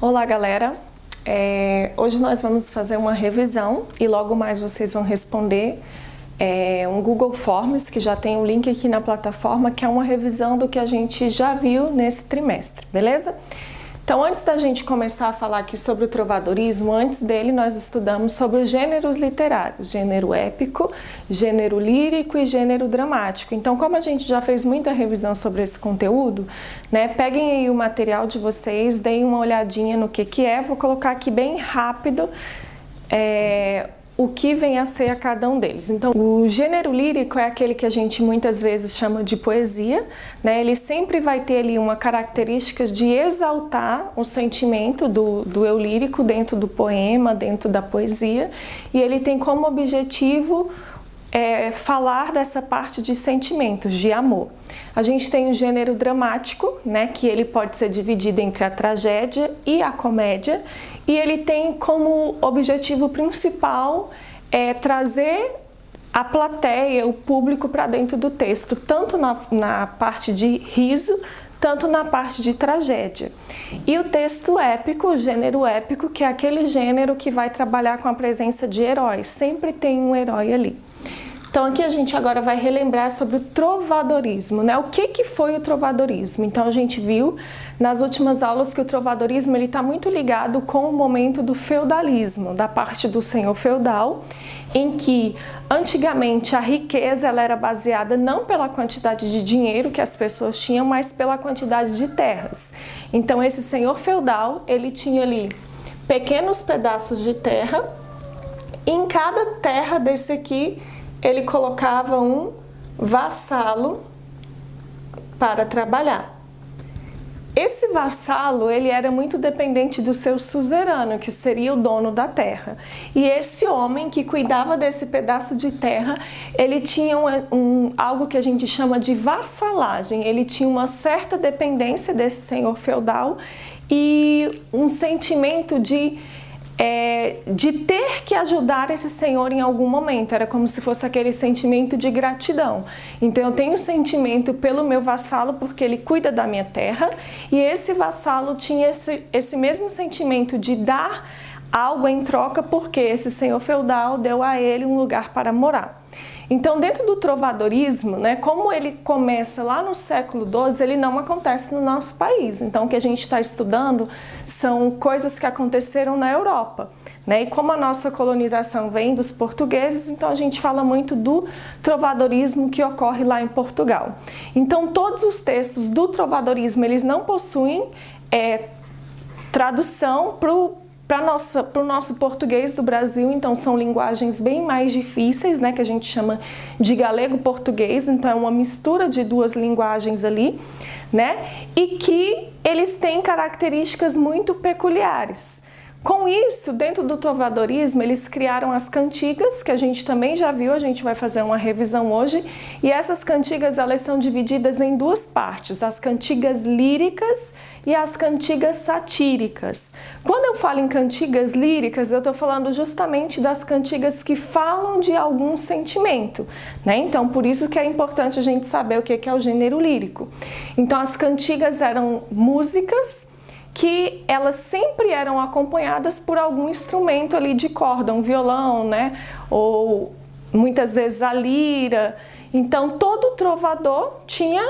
Olá, galera! Hoje nós vamos fazer uma revisão e logo mais vocês vão responder um Google Forms, que já tem o link aqui na plataforma, que é uma revisão do que a gente já viu nesse trimestre, beleza? Então, antes da gente começar a falar aqui sobre o trovadorismo, antes dele nós estudamos sobre os gêneros literários, gênero épico, gênero lírico e gênero dramático. Então, como a gente já fez muita revisão sobre esse conteúdo, né, peguem aí o material de vocês, deem uma olhadinha no que é, vou colocar aqui bem rápido o que vem a ser a cada um deles. Então, o gênero lírico é aquele que a gente muitas vezes chama de poesia, né? Ele sempre vai ter ali uma característica de exaltar o sentimento do eu lírico dentro do poema, dentro da poesia, e ele tem como objetivo falar dessa parte de sentimentos, de amor. A gente tem o gênero dramático, né, que ele pode ser dividido entre a tragédia e a comédia, e ele tem como objetivo principal trazer a plateia, o público para dentro do texto, tanto na parte de riso, tanto na parte de tragédia. E o texto épico, o gênero épico, que é aquele gênero que vai trabalhar com a presença de heróis, sempre tem um herói ali. Então aqui a gente agora vai relembrar sobre o trovadorismo, né? O que foi o trovadorismo? Então a gente viu nas últimas aulas que o trovadorismo ele está muito ligado com o momento do feudalismo, da parte do senhor feudal, em que antigamente a riqueza ela era baseada não pela quantidade de dinheiro que as pessoas tinham, mas pela quantidade de terras. Então esse senhor feudal ele tinha ali pequenos pedaços de terra, e em cada terra desse aqui ele colocava um vassalo para trabalhar. Esse vassalo, ele era muito dependente do seu suzerano, que seria o dono da terra. E esse homem que cuidava desse pedaço de terra, ele tinha algo que a gente chama de vassalagem. Ele tinha uma certa dependência desse senhor feudal e um sentimento de ter que ajudar esse senhor em algum momento. Era como se fosse aquele sentimento de gratidão. Então eu tenho sentimento pelo meu vassalo porque ele cuida da minha terra, e esse vassalo tinha esse mesmo sentimento de dar algo em troca porque esse senhor feudal deu a ele um lugar para morar. Então, dentro do trovadorismo, né, como ele começa lá no século XII, ele não acontece no nosso país. Então, o que a gente está estudando são coisas que aconteceram na Europa, né? E como a nossa colonização vem dos portugueses, então a gente fala muito do trovadorismo que ocorre lá em Portugal. Então, todos os textos do trovadorismo, eles não possuem tradução para o nosso português do Brasil, então são linguagens bem mais difíceis, né, que a gente chama de galego-português, então é uma mistura de duas linguagens ali, né, e que eles têm características muito peculiares. Com isso, dentro do trovadorismo, eles criaram as cantigas, que a gente também já viu, a gente vai fazer uma revisão hoje, e essas cantigas elas são divididas em duas partes, as cantigas líricas e as cantigas satíricas. Quando eu falo em cantigas líricas, eu estou falando justamente das cantigas que falam de algum sentimento, né? Então, por isso que é importante a gente saber o que é o gênero lírico. Então, as cantigas eram músicas que elas sempre eram acompanhadas por algum instrumento ali de corda, um violão, né? Ou muitas vezes a lira. Então todo trovador tinha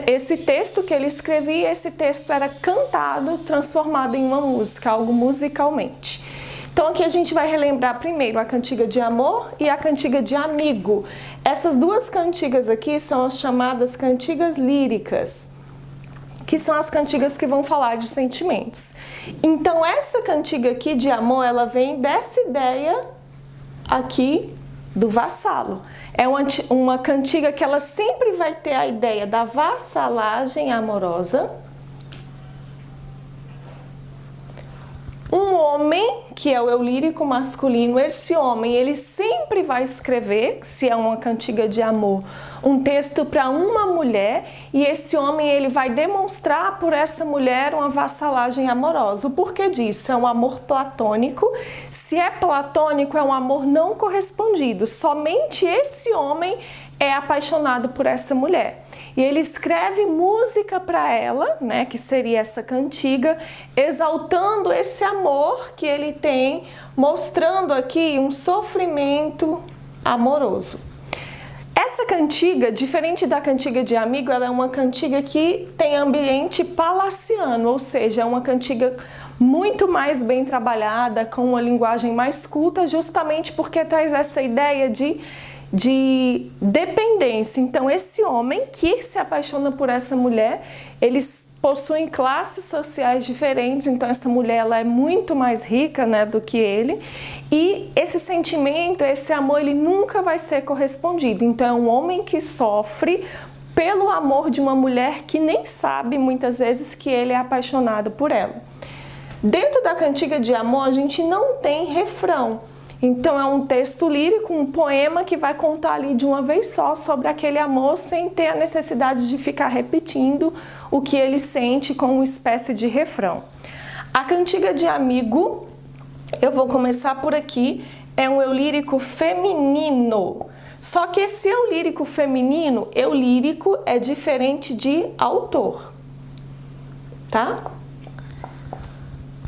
esse texto que ele escrevia, esse texto era cantado, transformado em uma música, algo musicalmente. Então aqui a gente vai relembrar primeiro a cantiga de amor e a cantiga de amigo. Essas duas cantigas aqui são as chamadas cantigas líricas, que são as cantigas que vão falar de sentimentos. Então essa cantiga aqui de amor, ela vem dessa ideia aqui do vassalo. É uma cantiga que ela sempre vai ter a ideia da vassalagem amorosa. Um homem que é o eu lírico masculino, esse homem, ele sempre vai escrever, se é uma cantiga de amor, um texto para uma mulher, e esse homem, ele vai demonstrar por essa mulher uma vassalagem amorosa. O porquê disso? É um amor platônico. Se é platônico, é um amor não correspondido. Somente esse homem é apaixonado por essa mulher. E ele escreve música para ela, né, que seria essa cantiga, exaltando esse amor que ele tem, mostrando aqui um sofrimento amoroso. Essa cantiga, diferente da cantiga de amigo, ela é uma cantiga que tem ambiente palaciano, ou seja, é uma cantiga muito mais bem trabalhada, com uma linguagem mais culta, justamente porque traz essa ideia de dependência. Então, esse homem que se apaixona por essa mulher, eles possuem classes sociais diferentes, então essa mulher ela é muito mais rica, né, do que ele, e esse sentimento, esse amor, ele nunca vai ser correspondido. Então, é um homem que sofre pelo amor de uma mulher que nem sabe, muitas vezes, que ele é apaixonado por ela. Dentro da cantiga de amor, a gente não tem refrão. Então, é um texto lírico, um poema que vai contar ali de uma vez só sobre aquele amor, sem ter a necessidade de ficar repetindo o que ele sente com uma espécie de refrão. A cantiga de amigo, eu vou começar por aqui, é um eu lírico feminino. Só que esse eu lírico feminino, eu lírico é diferente de autor, tá?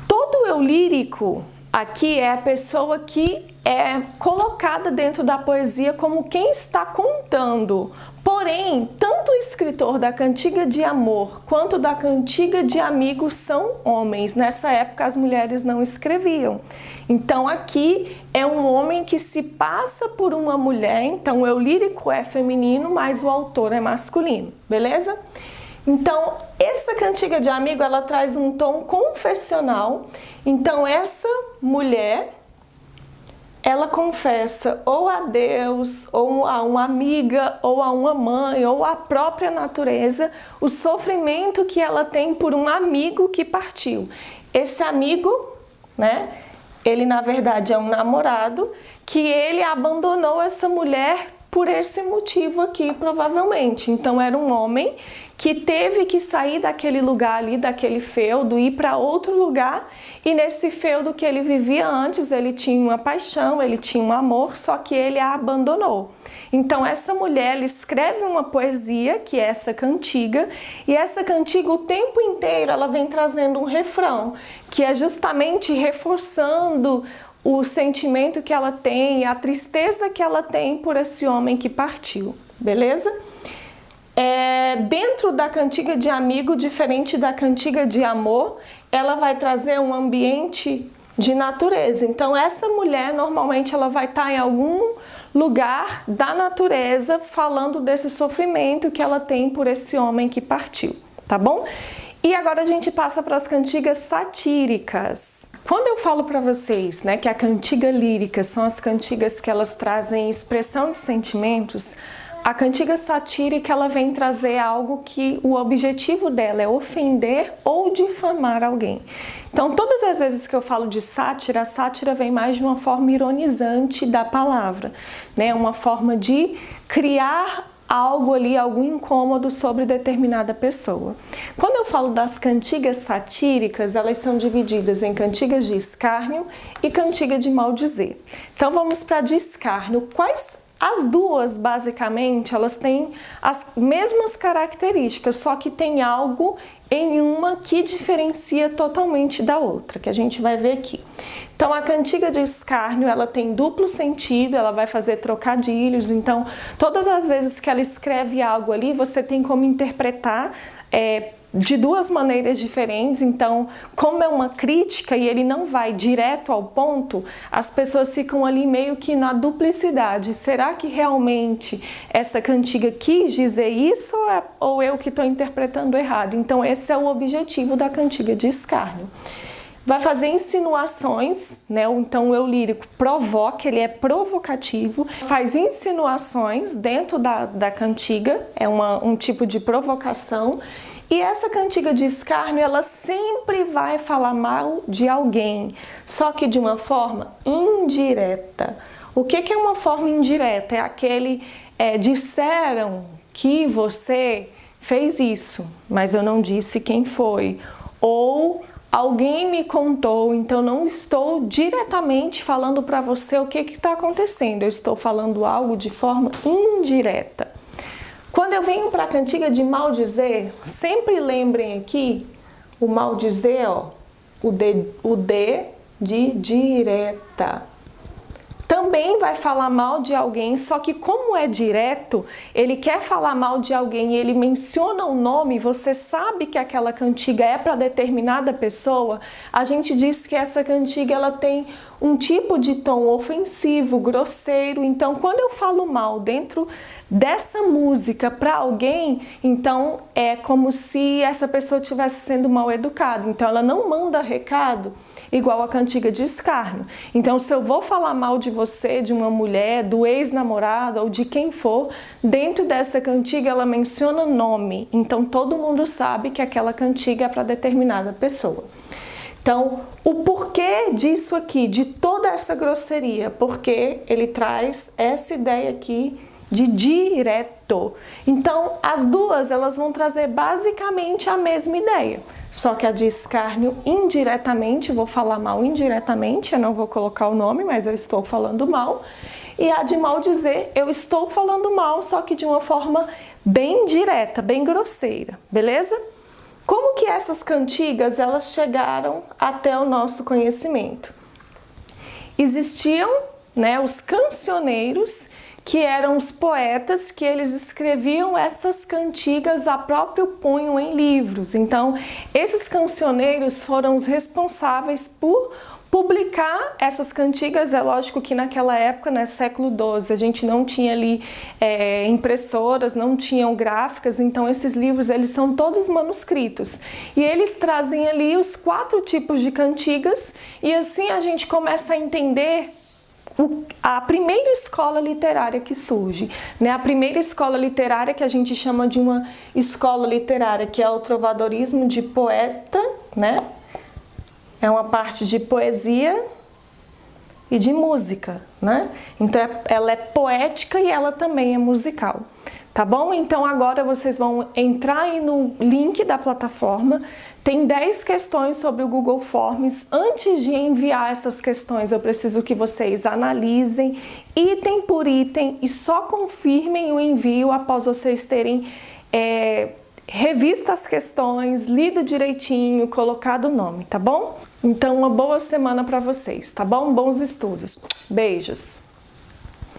Todo eu lírico aqui é a pessoa que é colocada dentro da poesia como quem está contando. Porém, tanto o escritor da cantiga de amor quanto da cantiga de amigo são homens. Nessa época as mulheres não escreviam. Então aqui é um homem que se passa por uma mulher, então o eu lírico é feminino, mas o autor é masculino, beleza? Então, essa cantiga de amigo, ela traz um tom confessional. Então, essa mulher, ela confessa ou a Deus, ou a uma amiga, ou a uma mãe, ou a própria natureza, o sofrimento que ela tem por um amigo que partiu. Esse amigo, né, ele na verdade é um namorado, que ele abandonou essa mulher por esse motivo aqui, provavelmente. Então, era um homem que teve que sair daquele lugar ali, daquele feudo, ir para outro lugar, e nesse feudo que ele vivia antes, ele tinha uma paixão, ele tinha um amor, só que ele a abandonou. Então, essa mulher, ela escreve uma poesia, que é essa cantiga, e essa cantiga, o tempo inteiro, ela vem trazendo um refrão, que é justamente reforçando o sentimento que ela tem, a tristeza que ela tem por esse homem que partiu, beleza? Dentro da cantiga de amigo, diferente da cantiga de amor, ela vai trazer um ambiente de natureza. Então, essa mulher, normalmente, ela vai estar em algum lugar da natureza, falando desse sofrimento que ela tem por esse homem que partiu, tá bom? E agora a gente passa para as cantigas satíricas. Quando eu falo para vocês, né, que a cantiga lírica são as cantigas que elas trazem expressão de sentimentos, a cantiga satírica ela vem trazer algo que o objetivo dela é ofender ou difamar alguém. Então, todas as vezes que eu falo de sátira, a sátira vem mais de uma forma ironizante da palavra, né? Uma forma de criar algo ali, algum incômodo sobre determinada pessoa. Quando eu falo das cantigas satíricas, elas são divididas em cantigas de escárnio e cantiga de maldizer. Então vamos para a de escárnio. As duas, basicamente, elas têm as mesmas características, só que tem algo em uma que diferencia totalmente da outra, que a gente vai ver aqui. Então, a cantiga de escárnio, ela tem duplo sentido, ela vai fazer trocadilhos, então, todas as vezes que ela escreve algo ali, você tem como interpretar de duas maneiras diferentes. Então, como é uma crítica e ele não vai direto ao ponto, as pessoas ficam ali meio que na duplicidade. Será que realmente essa cantiga quis dizer isso ou eu que estou interpretando errado? Então, esse é o objetivo da cantiga de escárnio. Vai fazer insinuações, né? Então o eu lírico provoca, ele é provocativo, faz insinuações dentro da cantiga, é um tipo de provocação. E essa cantiga de escárnio, ela sempre vai falar mal de alguém, só que de uma forma indireta. O que é uma forma indireta? É aquele, disseram que você fez isso, mas eu não disse quem foi. Ou alguém me contou, então não estou diretamente falando para você o que está acontecendo. Eu estou falando algo de forma indireta. Quando eu venho para a cantiga de maldizer, sempre lembrem aqui o maldizer, ó, o D de direta. Também vai falar mal de alguém, só que como é direto, ele quer falar mal de alguém e ele menciona o nome, você sabe que aquela cantiga é para determinada pessoa, a gente diz que essa cantiga ela tem um tipo de tom ofensivo, grosseiro. Então, quando eu falo mal dentro dessa música para alguém, então é como se essa pessoa estivesse sendo mal educada. Então, ela não manda recado igual a cantiga de escárnio. Então, se eu vou falar mal de você, de uma mulher, do ex-namorado ou de quem for, dentro dessa cantiga ela menciona nome. Então, todo mundo sabe que aquela cantiga é para determinada pessoa. Então, o porquê disso aqui, de toda essa grosseria? Porque ele traz essa ideia aqui de direto. Então, as duas elas vão trazer basicamente a mesma ideia. Só que a de escárnio indiretamente, vou falar mal indiretamente, eu não vou colocar o nome, mas eu estou falando mal. E a de maldizer, eu estou falando mal, só que de uma forma bem direta, bem grosseira, beleza? Como que essas cantigas elas chegaram até o nosso conhecimento? Existiam, os cancioneiros, que eram os poetas que eles escreviam essas cantigas a próprio punho em livros. Então, esses cancioneiros foram os responsáveis por publicar essas cantigas. É lógico que naquela época, século XII, a gente não tinha ali impressoras, não tinham gráficas, então esses livros eles são todos manuscritos. E eles trazem ali os 4 tipos de cantigas e assim a gente começa a entender a primeira escola literária que surge, a primeira escola literária que a gente chama de uma escola literária, que é o trovadorismo de poeta, É uma parte de poesia e de música, Então ela é poética e ela também é musical. Tá bom? Então agora vocês vão entrar aí no link da plataforma, tem 10 questões sobre o Google Forms. Antes de enviar essas questões, eu preciso que vocês analisem item por item e só confirmem o envio após vocês terem revisto as questões, lido direitinho, colocado o nome, tá bom? Então uma boa semana para vocês, tá bom? Bons estudos. Beijos!